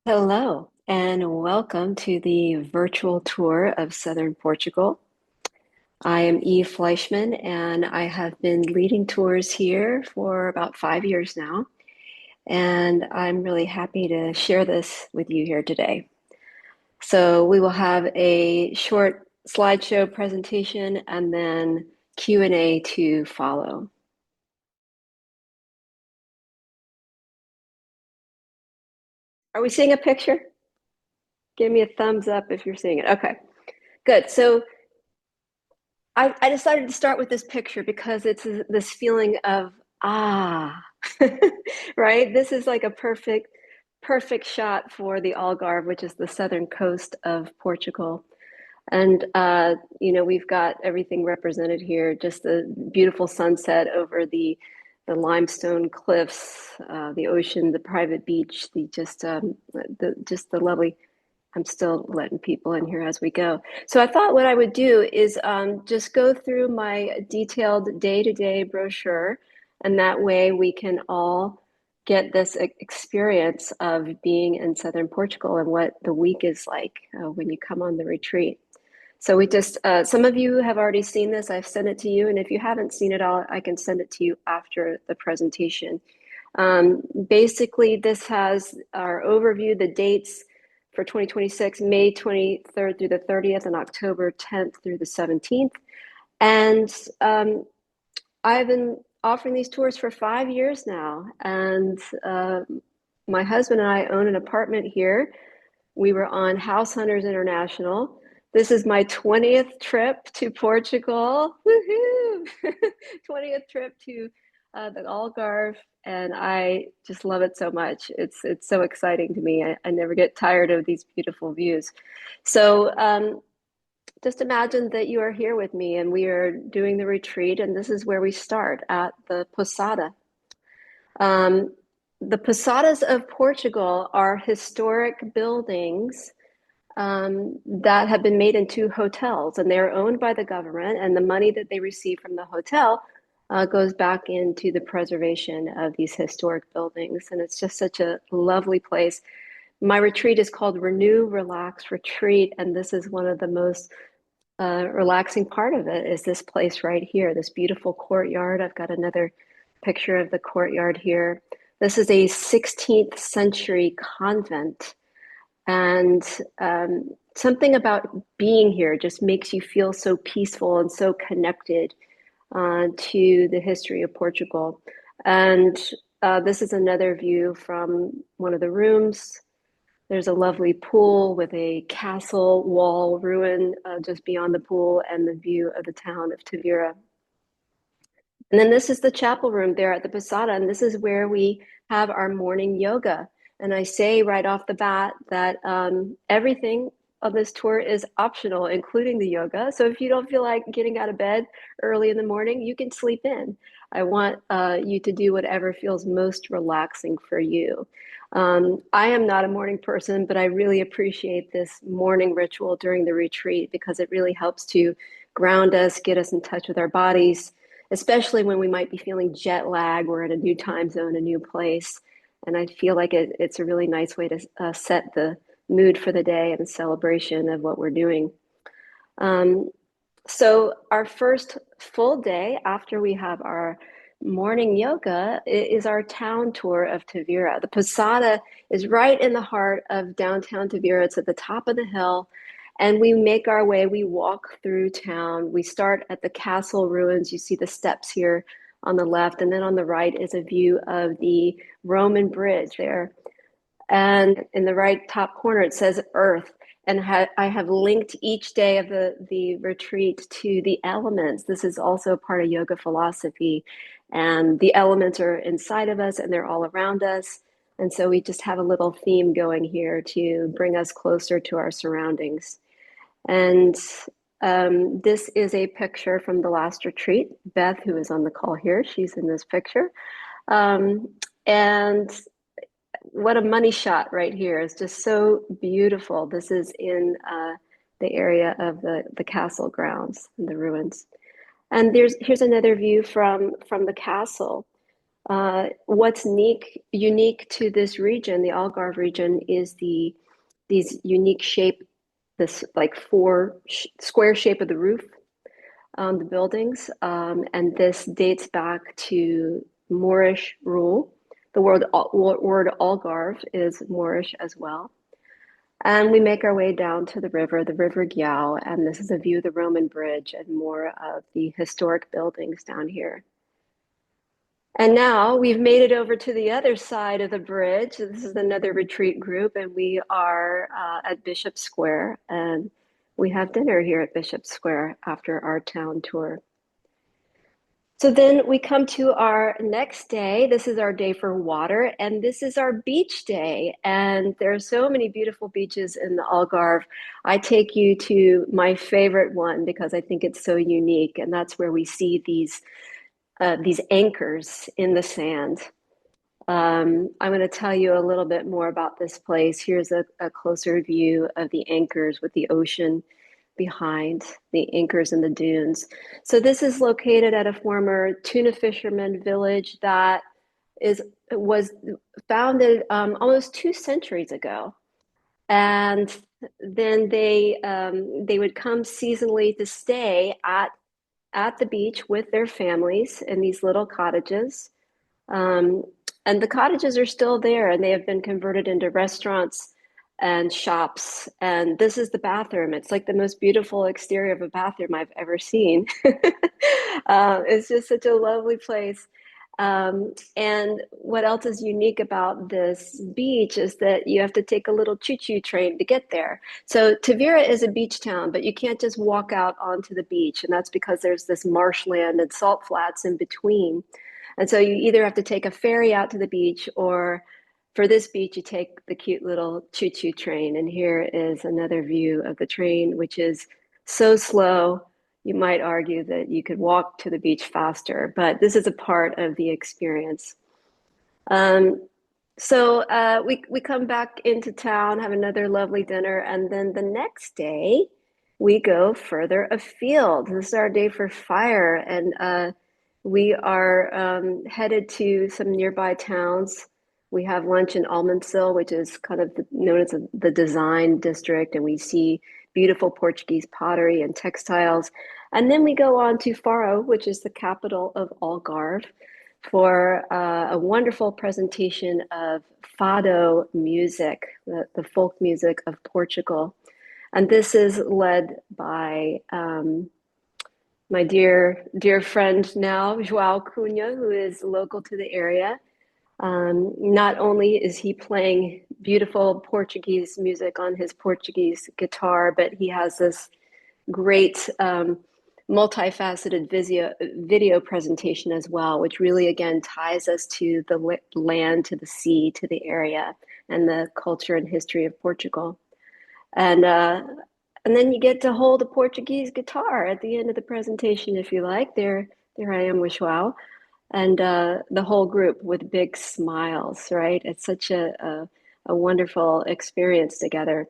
Hello, and welcome to the virtual tour of Southern Portugal. I am Eve Fleischman, and I have been leading tours here for about 5 years now. And I'm really happy to share this with you here today. So we will have a short slideshow presentation and then Q&A to follow. Are we seeing a picture? Give me a thumbs up if you're seeing it. Okay, good. So I decided to start with this picture because it's this feeling of ah, right? This is like a perfect shot for the Algarve, which is the southern coast of Portugal. And we've got everything represented here, just the beautiful sunset over the limestone cliffs, the ocean, the private beach, the lovely. I'm still letting people in here as we go. So I thought what I would do is just go through my detailed day-to-day brochure, and that way we can all get this experience of being in southern Portugal and what the week is like when you come on the retreat. So some of you have already seen this. I've sent it to you, and if you haven't seen it all, I can send it to you after the presentation. Basically, this has our overview, the dates for 2026, May 23rd through the 30th, and October 10th through the 17th. And I've been offering these tours for 5 years now, and my husband and I own an apartment here. We were on House Hunters International. This is my 20th trip to Portugal. Woohoo! 20th trip to the Algarve, and I just love it so much. It's so exciting to me. I never get tired of these beautiful views. So just imagine that you are here with me, and we are doing the retreat, and this is where we start at the Posada. Um, the Posadas of Portugal are historic buildings that have been made into hotels, and they're owned by the government, and the money that they receive from the hotel goes back into the preservation of these historic buildings. And it's just such a lovely place. My retreat is called Renew, Relax, Retreat, and this is one of the most relaxing part of it is this place right here, this beautiful courtyard. I've got another picture of the courtyard here. This is a 16th century convent, and something about being here just makes you feel so peaceful and so connected to the history of Portugal. And this is another view from one of the rooms. There's a lovely pool with a castle wall ruin just beyond the pool and the view of the town of Tavira. And then this is the chapel room there at the Posada, and this is where we have our morning yoga. And I say right off the bat that everything on this tour is optional, including the yoga. So if you don't feel like getting out of bed early in the morning, you can sleep in. I want you to do whatever feels most relaxing for you. I am not a morning person, but I really appreciate this morning ritual during the retreat because it really helps to ground us, get us in touch with our bodies, especially when we might be feeling jet lag. We're in a new time zone, a new place. And I feel like it's a really nice way to set the mood for the day and celebration of what we're doing. Um, so our first full day after we have our morning yoga is our town tour of Tavira. The Posada is right in the heart of downtown Tavira. It's at the top of the hill. And we make our way, we walk through town. We start at the castle ruins. You see the steps here on the left. And then on the right is a view of the Roman bridge there. And in the right top corner, it says Earth. And I have linked each day of the retreat to the elements. This is also part of yoga philosophy. And the elements are inside of us and they're all around us. And so we just have a little theme going here to bring us closer to our surroundings. And this is a picture from the last retreat. Beth, who is on the call here, she's in this picture. And what a money shot right here. It's just so beautiful. This is in the area of the castle grounds and the ruins. And here's another view from the castle. What's unique to this region, the Algarve region, is these unique shape, this like square shape of the roof on the buildings, and this dates back to Moorish rule. The word Algarve is Moorish as well. And we make our way down to the River Giao, and this is a view of the Roman Bridge and more of the historic buildings down here. And now we've made it over to the other side of the bridge. This is another retreat group, and we are at Bishop Square, and we have dinner here at Bishop Square after our town tour. So then we come to our next day. This is our day for water, and this is our beach day. And there are so many beautiful beaches in the Algarve. I take you to my favorite one because I think it's so unique, and that's where we see these anchors in the sand. I'm going to tell you a little bit more about this place. Here's a closer view of the anchors with the ocean behind, the anchors in the dunes. So this is located at a former tuna fisherman village that was founded almost 2 centuries ago. And then they would come seasonally to stay at the beach with their families in these little cottages. Um, and the cottages are still there, and they have been converted into restaurants and shops. And this is the bathroom. It's like the most beautiful exterior of a bathroom I've ever seen. It's just such a lovely place. And what else is unique about this beach is that you have to take a little choo-choo train to get there. So Tavira is a beach town, but you can't just walk out onto the beach. And that's because there's this marshland and salt flats in between. And so you either have to take a ferry out to the beach, or for this beach, you take the cute little choo-choo train. And here is another view of the train, which is so slow. You might argue that you could walk to the beach faster, but this is a part of the experience. Um, so we come back into town, have another lovely dinner, and then the next day we go further afield. This is our day for fire, and we are headed to some nearby towns. We have lunch in Almansil, which is kind of known as the design district, and we see beautiful Portuguese pottery and textiles. And then we go on to Faro, which is the capital of Algarve, for a wonderful presentation of fado music, the folk music of Portugal. And this is led by my dear friend now, João Cunha, who is local to the area. Not only is he playing beautiful Portuguese music on his Portuguese guitar, but he has this great multifaceted video presentation as well, which really again ties us to the land, to the sea, to the area, and the culture and history of Portugal. And then you get to hold a Portuguese guitar at the end of the presentation if you like. There I am with João, and the whole group with big smiles, right? It's such a wonderful experience together.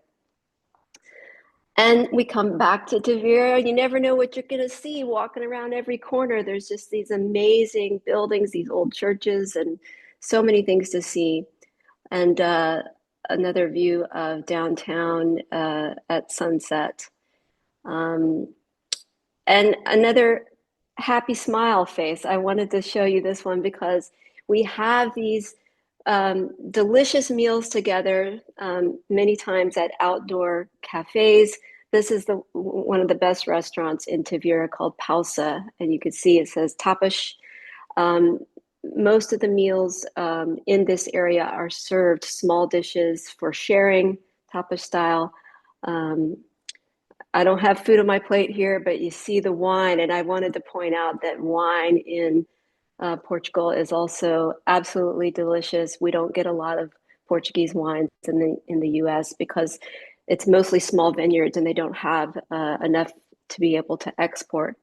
And we come back to Tavira. You never know what you're going to see walking around every corner. There's just these amazing buildings, these old churches, and so many things to see. And another view of downtown at sunset. Um, and another happy smile face. I wanted to show you this one because we have these delicious meals together many times at outdoor cafes. This is one of the best restaurants in Tavira called Pausa, and you can see it says tapas. Um, Most of the meals in this area are served small dishes for sharing, tapas style. Um, I don't have food on my plate here, but you see the wine, and I wanted to point out that wine in Portugal is also absolutely delicious. We don't get a lot of Portuguese wines in the U.S. because it's mostly small vineyards and they don't have enough to be able to export.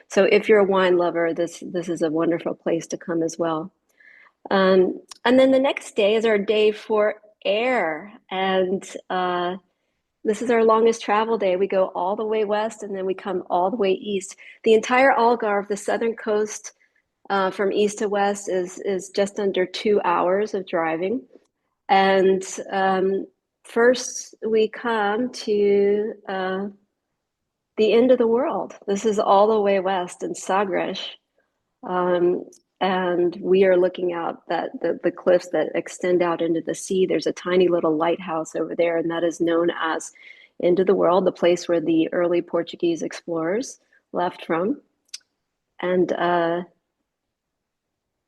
So if you're a wine lover, this is a wonderful place to come as well. And then the next day is our day for air, and this is our longest travel day. We go all the way west and then we come all the way east. The entire Algarve, the southern coast, from east to west is just under 2 hours of driving. And first, we come to the end of the world. This is all the way west in Sagres. Um, and we are looking out that the cliffs that extend out into the sea. There's a tiny little lighthouse over there, and that is known as End of the World, the place where the early Portuguese explorers left from. And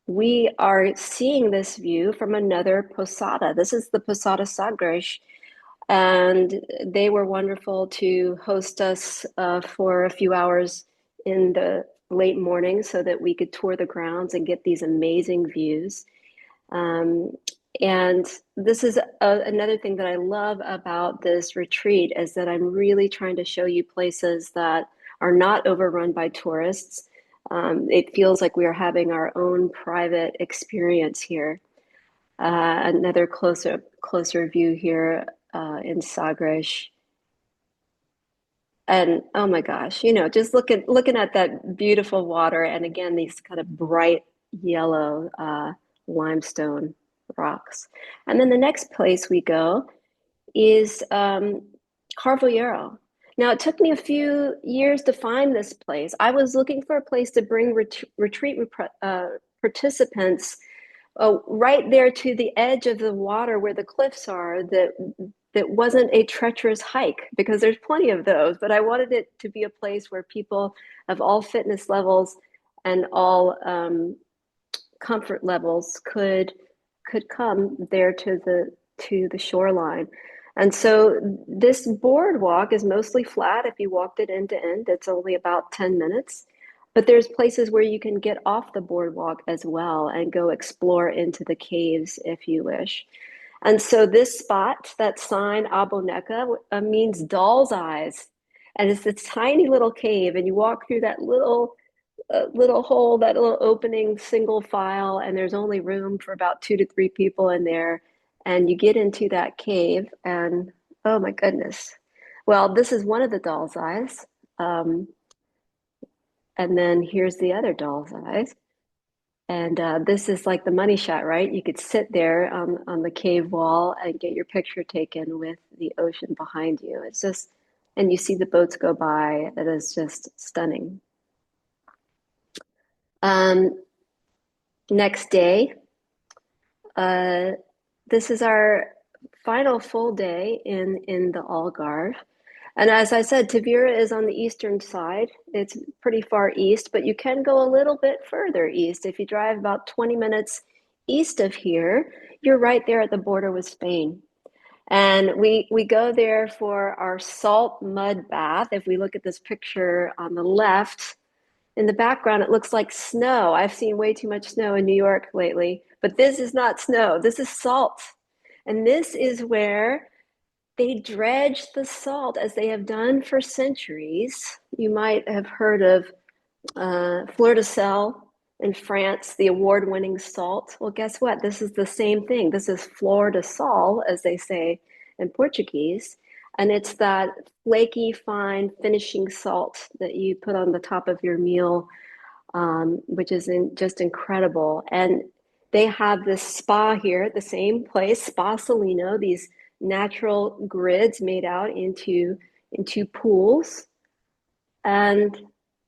we are seeing this view from another posada. This is the Posada Sagres, and they were wonderful to host us for a few hours in the late morning so that we could tour the grounds and get these amazing views. Um, and this is another thing that I love about this retreat is that I'm really trying to show you places that are not overrun by tourists. It feels like we are having our own private experience here. Another closer view here in Sagres. And oh my gosh, just looking at that beautiful water, and again these kind of bright yellow limestone rocks. And then the next place we go is Carvoeiro. Now it took me a few years to find this place. I was looking for a place to bring retreat participants right there to the edge of the water where the cliffs are that wasn't a treacherous hike because there's plenty of those, but I wanted it to be a place where people of all fitness levels and all comfort levels could come there to the shoreline. And so this boardwalk is mostly flat. If you walked it end to end, it's only about 10 minutes. But there's places where you can get off the boardwalk as well and go explore into the caves if you wish. And so this spot, that sign, Aboneca, means doll's eyes. And it's this tiny little cave, and you walk through that little hole, that little opening single file, and there's only room for about 2 to 3 people in there. And you get into that cave, and oh my goodness. Well, this is one of the doll's eyes. And then here's the other doll's eyes. And this is like the money shot, right? You could sit there on the cave wall and get your picture taken with the ocean behind you. It's just, and you see the boats go by. It is just stunning. Um, Next day, uh, this is our final full day in the Algarve. And as I said, Tavira is on the eastern side. It's pretty far east, but you can go a little bit further east. If you drive about 20 minutes east of here, you're right there at the border with Spain. And we go there for our salt mud bath. If we look at this picture on the left, in the background, it looks like snow. I've seen way too much snow in New York lately, but this is not snow. This is salt. And this is where they dredge the salt as they have done for centuries. You might have heard of Fleur de Sel in France, the award-winning salt. Well, guess what? This is the same thing. This is Flor de Sal, as they say in Portuguese. And it's that flaky, fine finishing salt that you put on the top of your meal, which is just incredible. And they have this spa here at the same place, Spa Salino, these natural grids made out into pools. And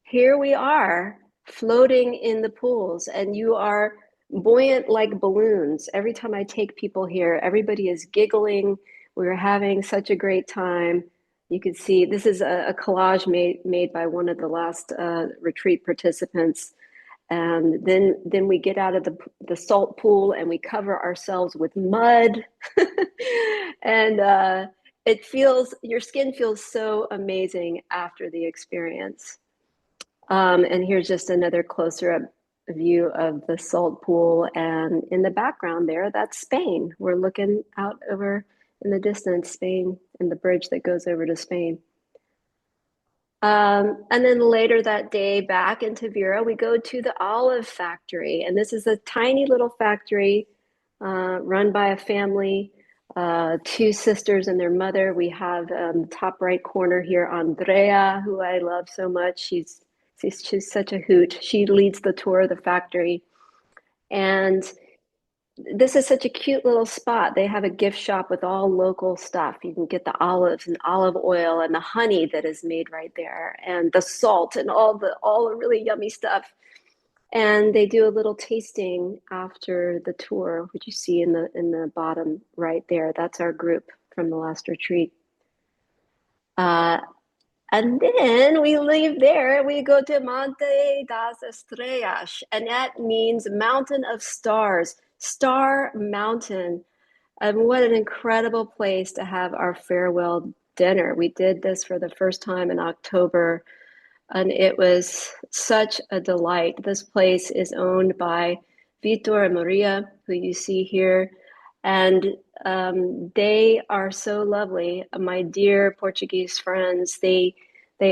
here we are floating in the pools, and you are buoyant like balloons. Every time I take people here, everybody is giggling. We're having such a great time. You can see this is a collage made by one of the last retreat participants. And then we get out of the salt pool and we cover ourselves with mud. And your skin feels so amazing after the experience. And here's just another closer up view of the salt pool. And in the background there, that's Spain. We're looking out over in the distance, Spain, and the bridge that goes over to Spain. And then later that day, back in Tavira, we go to the olive factory. And this is a tiny little factory run by a family, 2 sisters and their mother. We have top right corner here, Andrea, who I love so much. She's She's such a hoot. She leads the tour of the factory. And this is such a cute little spot. They have a gift shop with all local stuff. You can get the olives and olive oil and the honey that is made right there, and the salt and all the really yummy stuff. And they do a little tasting after the tour, which you see in the bottom right there. That's our group from the last retreat. Uh, and then we leave there. We go to Monte das Estrellas, and that means Mountain of Stars, Star Mountain. And what an incredible place to have our farewell dinner. We did this for the first time in October, and it was such a delight. This place is owned by Vitor and Maria, who you see here, and they are so lovely. My dear Portuguese friends, they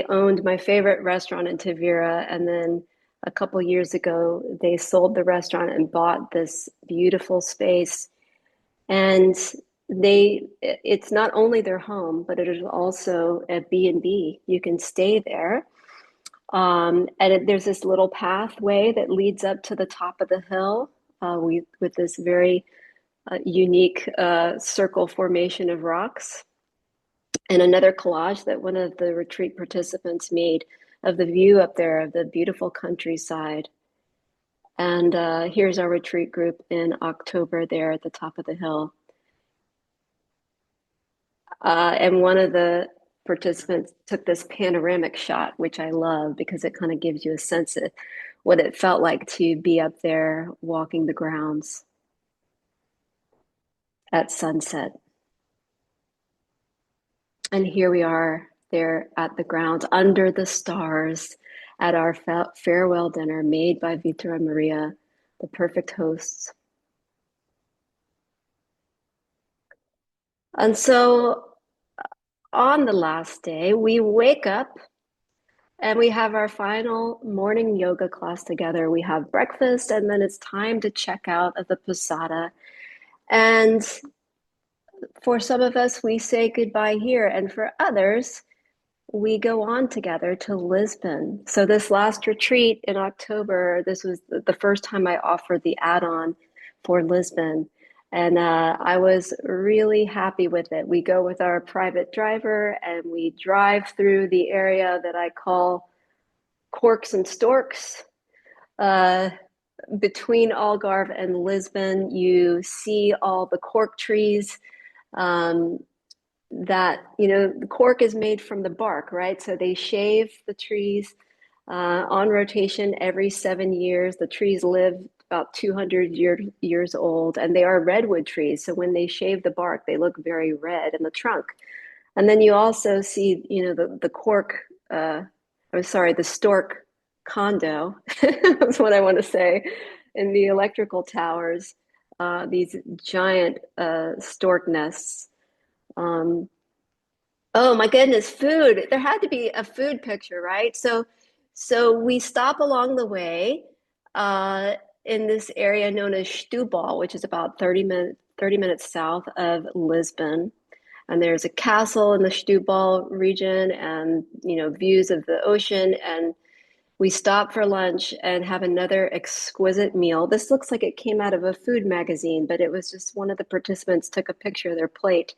owned my favorite restaurant in Tavira, and then a couple years ago, they sold the restaurant and bought this beautiful space. And it's not only their home, but it is also a B&B. You can stay there. There's this little pathway that leads up to the top of the hill with this very unique circle formation of rocks. And another collage that one of the retreat participants made of the view up there of the beautiful countryside. And here's our retreat group in October there at the top of the hill. And one of the participants took this panoramic shot, which I love because it kind of gives you a sense of what it felt like to be up there walking the grounds at sunset. And here we are there at the grounds under the stars at our farewell dinner made by Vitor and Maria, the perfect hosts. And so on the last day, we wake up and we have our final morning yoga class together. We have breakfast, and then it's time to check out of the posada. And for some of us, we say goodbye here. And for others, we go on together to Lisbon. So this last retreat in October, this was the first time I offered the add-on for Lisbon. And I was really happy with it. We go with our private driver and we drive through the area that I call Corks and Storks. Between Algarve and Lisbon, you see all the cork trees that, the cork is made from the bark, right? So they shave the trees on rotation every 7 years. The trees live about 200 years old, and they are redwood trees. So when they shave the bark, they look very red in the trunk. And then you also see, the the stork condo, that's what I want to say, in the electrical towers, these giant stork nests. Oh my goodness, food. There had to be a food picture, right? So we stop along the way in this area known as Setúbal, which is about 30 minutes south of Lisbon. And there's a castle in the Setúbal region and, views of the ocean. And we stop for lunch and have another exquisite meal. This looks like it came out of a food magazine, but it was just one of the participants took a picture of their plate.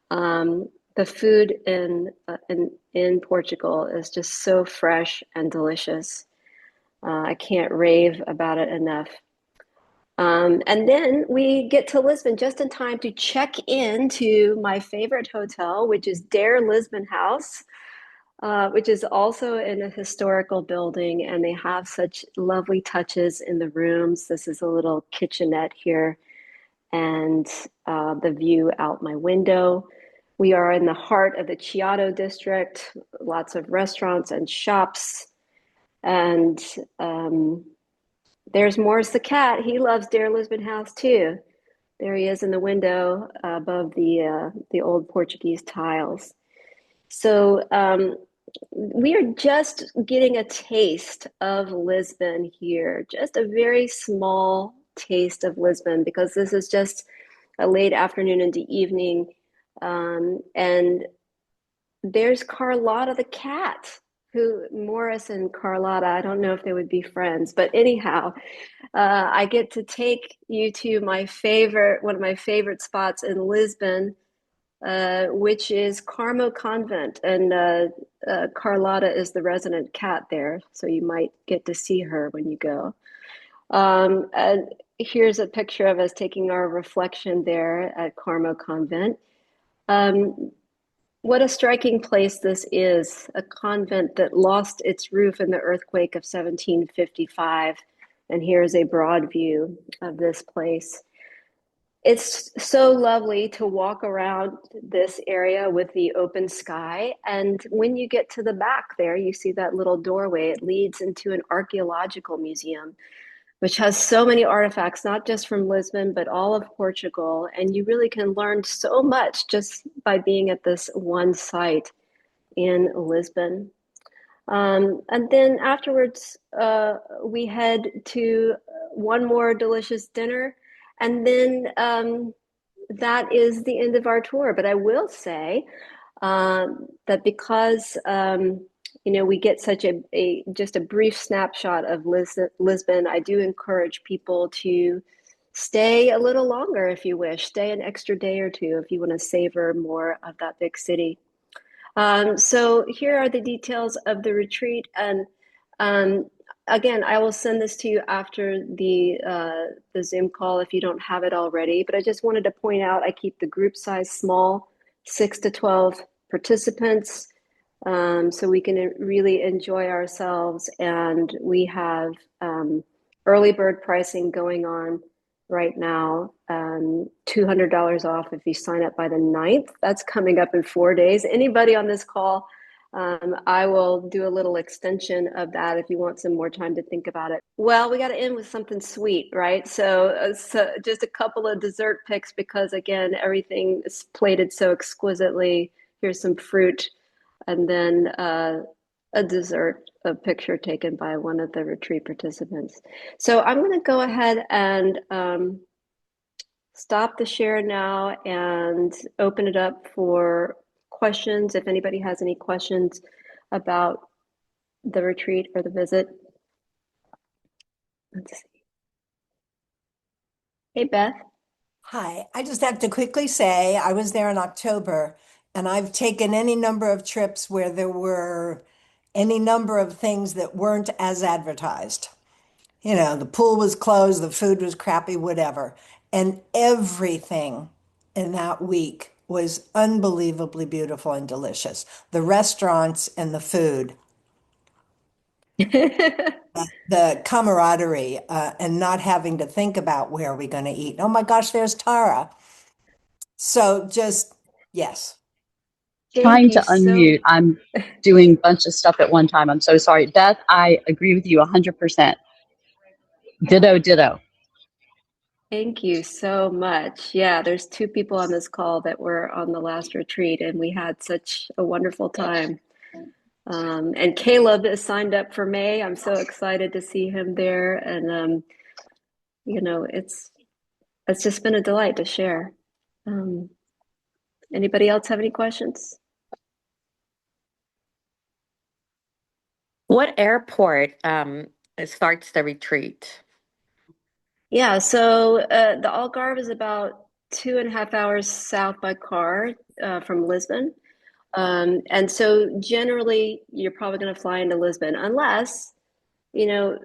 The food in Portugal is just so fresh and delicious. I can't rave about it enough. And then we get to Lisbon just in time to check into my favorite hotel, which is Der Lisbon House, which is also in a historical building, and they have such lovely touches in the rooms. This is a little kitchenette here, and the view out my window. We are in the heart of the Chiado district, lots of restaurants and shops. And there's Morris the cat. He loves Der Lisbon House too. There he is in the window above the old Portuguese tiles. So we are just getting a taste of Lisbon here, just a very small taste of Lisbon, because this is just a late afternoon into evening. And there's Carlotta the cat, who Morris and Carlotta, I don't know if they would be friends, but anyhow, I get to take you to one of my favorite spots in Lisbon, which is Carmo Convent. And Carlotta is the resident cat there, so you might get to see her when you go. And here's a picture of us taking our reflection there at Carmo Convent. Um, what a striking place this is, a convent that lost its roof in the earthquake of 1755. And here's a broad view of this place. It's so lovely to walk around this area with the open sky. And when you get to the back there, you see that little doorway. It leads into an archaeological museum, which has so many artifacts, not just from Lisbon, but all of Portugal. And you really can learn so much just by being at this one site in Lisbon. And then afterwards, we head to one more delicious dinner. And then that is the end of our tour. But I will say that because we get such a just a brief snapshot of Lisbon, I do encourage people to stay a little longer if you wish, stay an extra day or two if you want to savor more of that big city. So here are the details of the retreat, and um, again, I will send this to you after the Zoom call if you don't have it already. But I just wanted to point out I keep the group size small, 6 to 12 participants, so we can really enjoy ourselves. And we have early bird pricing going on right now, $200 off if you sign up by the 9th. That's coming up in 4 days. Anybody on this call, I will do a little extension of that if you want some more time to think about it. Well, we got to end with something sweet, right? So just a couple of dessert picks because, again, everything is plated so exquisitely. Here's some fruit, and then a dessert, a picture taken by one of the retreat participants. So I'm going to go ahead and stop the share now and open it up for questions. If anybody has any questions about the retreat or the visit. Let's see. Hey, Beth. Hi, I just have to quickly say I was there in October and I've taken any number of trips where there were any number of things that weren't as advertised. The pool was closed, the food was crappy, whatever. And everything in that week was unbelievably beautiful and delicious. The restaurants and the food, the camaraderie, and not having to think about where are we going to eat. Oh my gosh, there's Tara. So just yes. Thank Trying you to so unmute. I'm doing a bunch of stuff at one time. I'm so sorry. Beth, I agree with you 100%. Ditto, ditto. Thank you so much. Yeah, there's two people on this call that were on the last retreat, and we had such a wonderful time. And Caleb is signed up for May. I'm so excited to see him there. And it's just been a delight to share. Um, Anybody else have any questions? What airport starts the retreat? Yeah, so the Algarve is about 2.5 hours south by car from Lisbon. And so generally, you're probably going to fly into Lisbon, unless, you know,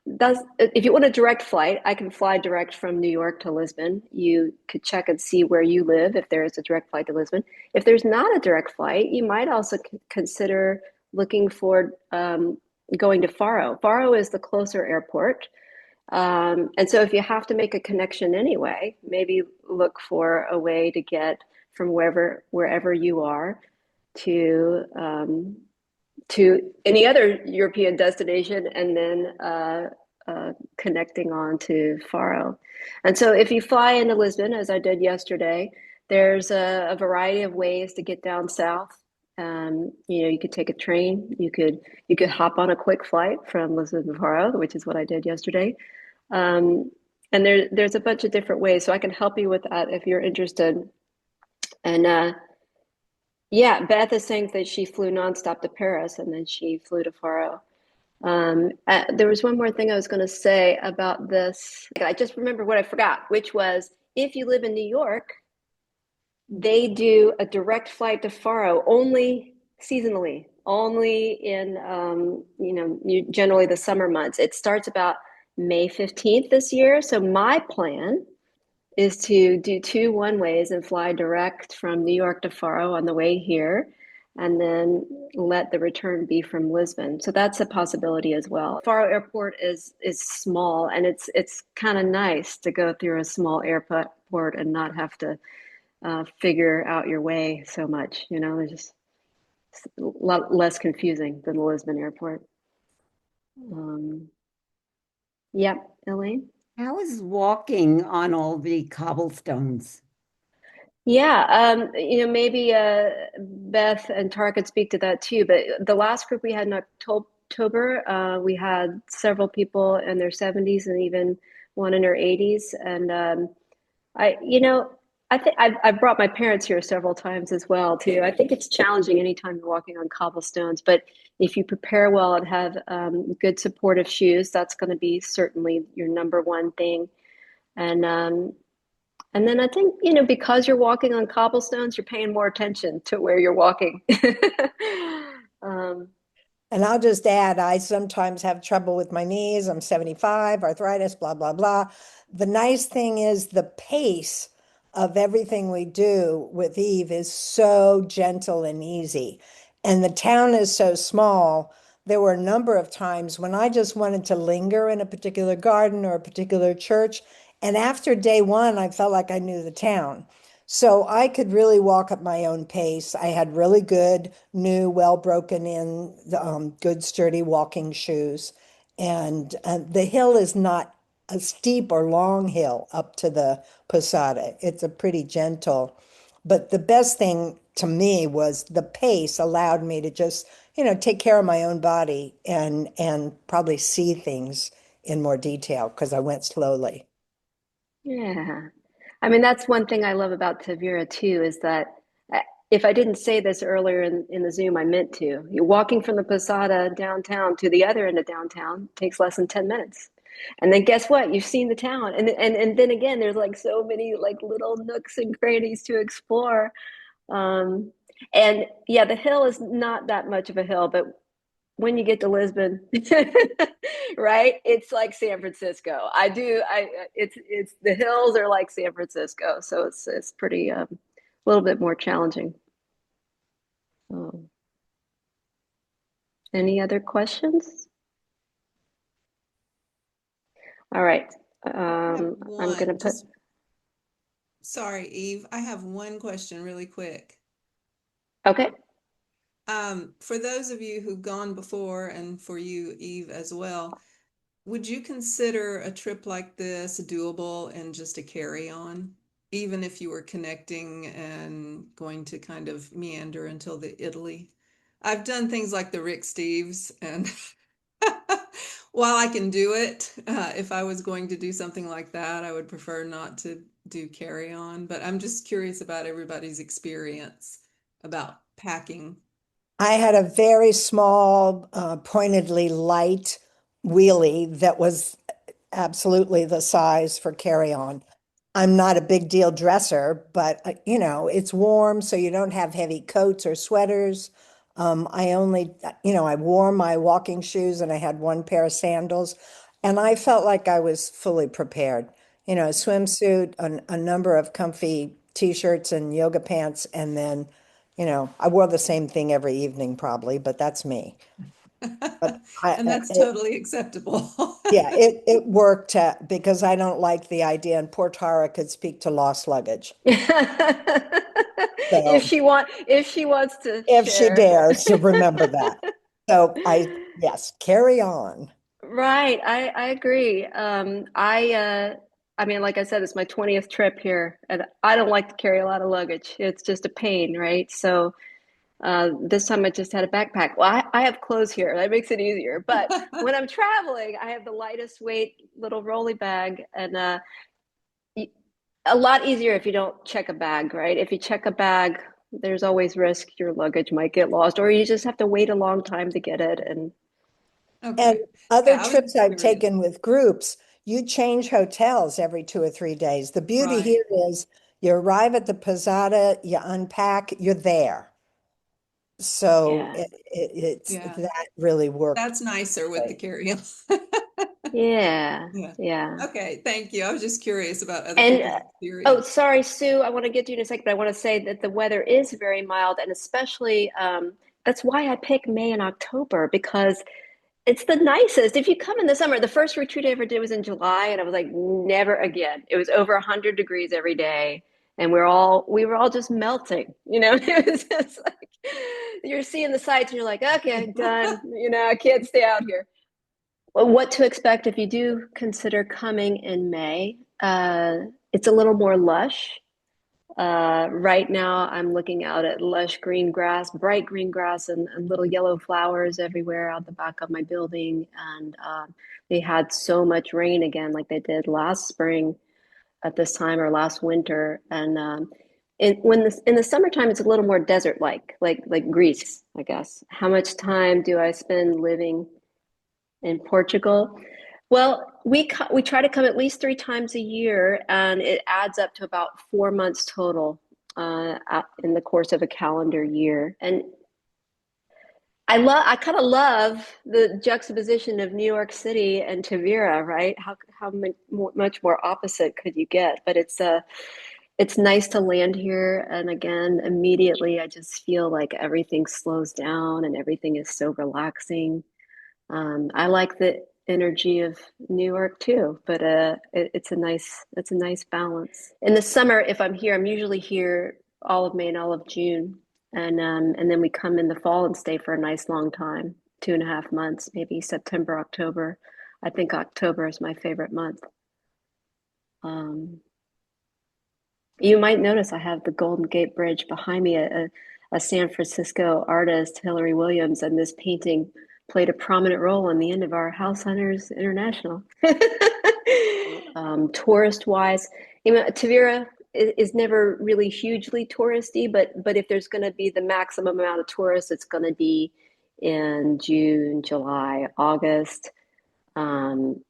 that's if you want a direct flight, I can fly direct from New York to Lisbon. You could check and see where you live if there is a direct flight to Lisbon. If there's not a direct flight, you might also consider looking for going to Faro. Faro is the closer airport. And so if you have to make a connection anyway, maybe look for a way to get from wherever you are to any other European destination, and then connecting on to Faro. And so if you fly into Lisbon, as I did yesterday, there's a variety of ways to get down south. You could take a train. You could hop on a quick flight from Lisbon to Faro, which is what I did yesterday. And there's a bunch of different ways, so I can help you with that if you're interested. And Yeah, Beth is saying that she flew nonstop to Paris and then she flew to Faro. There was one more thing I was going to say about this. I just remember what I forgot, which was if you live in New York, they do a direct flight to Faro only seasonally, only in generally the summer months. It starts about May 15th this year. So my plan is to do two one ways and fly direct from New York to Faro on the way here, and then let the return be from Lisbon. So that's a possibility as well. Faro Airport is small, and it's kind of nice to go through a small airport and not have to figure out your way so much. There's just a lot less confusing than the Lisbon airport. Um, yeah, Elaine? How is walking on all the cobblestones? Yeah, maybe Beth and Tara could speak to that too. But the last group we had in October, we had several people in their 70s and even one in her 80s. And I, you know, I think I've brought my parents here several times as well too. I think it's challenging anytime you're walking on cobblestones, but if you prepare well and have good supportive shoes, that's going to be certainly your number one thing. And and then I think, because you're walking on cobblestones, you're paying more attention to where you're walking. um, And I'll just add, I sometimes have trouble with my knees. I'm 75, arthritis, blah, blah, blah. The nice thing is the pace of everything we do with Eve is so gentle and easy. And the town is so small. There were a number of times when I just wanted to linger in a particular garden or a particular church. And after day one, I felt like I knew the town. So I could really walk at my own pace. I had really good, new, well broken in, good, sturdy walking shoes. And the hill is not a steep or long hill up to the Posada. It's a pretty gentle. But the best thing to me was the pace allowed me to just, take care of my own body and probably see things in more detail because I went slowly. yeah. I mean, that's one thing I love about Tavira too, is that if I didn't say this earlier in the Zoom, I meant to. You're walking from the Posada downtown to the other end of downtown takes less than 10 minutes. And then guess what? You've seen the town. And then again, there's like so many like little nooks and crannies to explore. Um, and yeah, the hill is not that much of a hill, but when you get to Lisbon, right? It's like San Francisco. It's the hills are like San Francisco, so it's pretty a little bit more challenging. Um, any other questions? All right. I have I'm gonna one, put. just sorry, Eve. I have one question really quick. Okay. For those of you who've gone before, and for you, Eve, as well, would you consider a trip like this doable and just a carry-on, even if you were connecting and going to kind of meander until the Italy? I've done things like the Rick Steves, and while I can do it, if I was going to do something like that, I would prefer not to do carry-on. But I'm just curious about everybody's experience about packing. I had a very small, pointedly light wheelie that was absolutely the size for carry-on. I'm not a big deal dresser, but it's warm, so you don't have heavy coats or sweaters. I only, I wore my walking shoes and I had one pair of sandals, and I felt like I was fully prepared. A swimsuit, a number of comfy t-shirts and yoga pants, and then, I wore the same thing every evening probably, but that's me. But And that's totally acceptable. yeah, it worked because I don't like the idea, and poor Tara could speak to lost luggage. If So she wants to if she share. dares to remember that. So yes, carry on. Right, I agree. I mean, like I said, it's my 20th trip here, and I don't like to carry a lot of luggage. It's just a pain, right? So this time I just had a backpack. Well, I have clothes here. That makes it easier. But when I'm traveling, I have the lightest weight little rolly bag, and a lot easier if you don't check a bag, right? If you check a bag, there's always risk your luggage might get lost, or you just have to wait a long time to get it. And And Okay. other Yeah, I was trips just I've curious. taken with groups, you change hotels every 2 or 3 days. The beauty Right. here is you arrive at the posada, you unpack, you're there. So yeah, it's Yeah. that really worked. That's nicer with the great. carry-on. yeah, Yeah. yeah. Okay, thank you. I was just curious about other And people's oh, experience. sorry, Sue, I want to get to you in a second, but I want to say that the weather is very mild, and especially that's why I pick May and October, because it's the nicest. If you come in the summer, the first retreat I ever did was in July, and I was like, never again. It was over 100 degrees every day, and we were all just melting. It was just like you're seeing the sights, and you're like, okay, done. I can't stay out here. Well, what to expect if you do consider coming in May? It's a little more lush. Right now, I'm looking out at lush green grass, bright green grass, and little yellow flowers everywhere out the back of my building. And they had so much rain again, like they did last spring at this time or last winter. And in the summertime, it's a little more desert-like, like Greece, I guess. How much time do I spend living in Portugal? Well, we try to come at least 3 times a year, and it adds up to about 4 months total in the course of a calendar year. And I kind of love the juxtaposition of New York City and Tavira, right? How much more opposite could you get? But it's nice to land here, and again, immediately I just feel like everything slows down and everything is so relaxing. I like the energy of New York too, but it's a nice balance. In the summer, if I'm here, I'm usually here all of May and all of June, and then we come in the fall and stay for a nice long time, 2.5 months, maybe September, October. I think October is my favorite month. Um, you might notice I have the Golden Gate Bridge behind me, a San Francisco artist, Hillary Williams, and this painting played a prominent role in the end of our House Hunters International. Tourist wise, Tavira is never really hugely touristy, but if there's going to be the maximum amount of tourists, it's going to be in June, July, August. Um,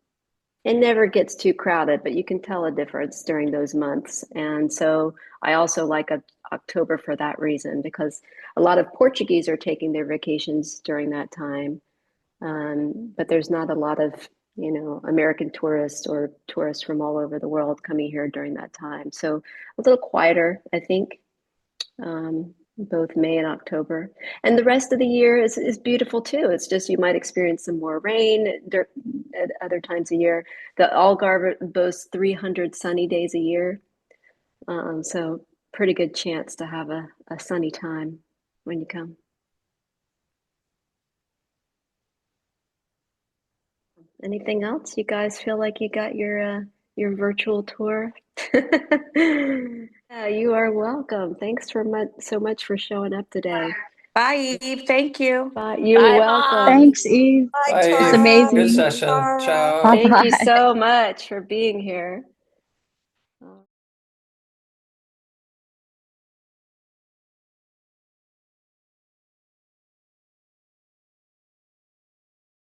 it never gets too crowded, but you can tell a difference during those months. And so I also like October for that reason, because a lot of Portuguese are taking their vacations during that time. But there's not a lot of, American tourists or tourists from all over the world coming here during that time. So a little quieter, I think, both May and October. And the rest of the year is beautiful too. It's just you might experience some more rain at other times a year. The Algarve boasts 300 sunny days a year. So pretty good chance to have a sunny time when you come. Anything else? You guys feel like you got your virtual tour? Yeah, you are welcome. Thanks so much for showing up today. Bye, Eve. Thank you. Bye. You're Bye, welcome. Mom. Thanks, Eve. Bye, Bye, It's Eve. Tara. Good amazing. session. Tara. Ciao. Thank you Bye-bye. so much for being here.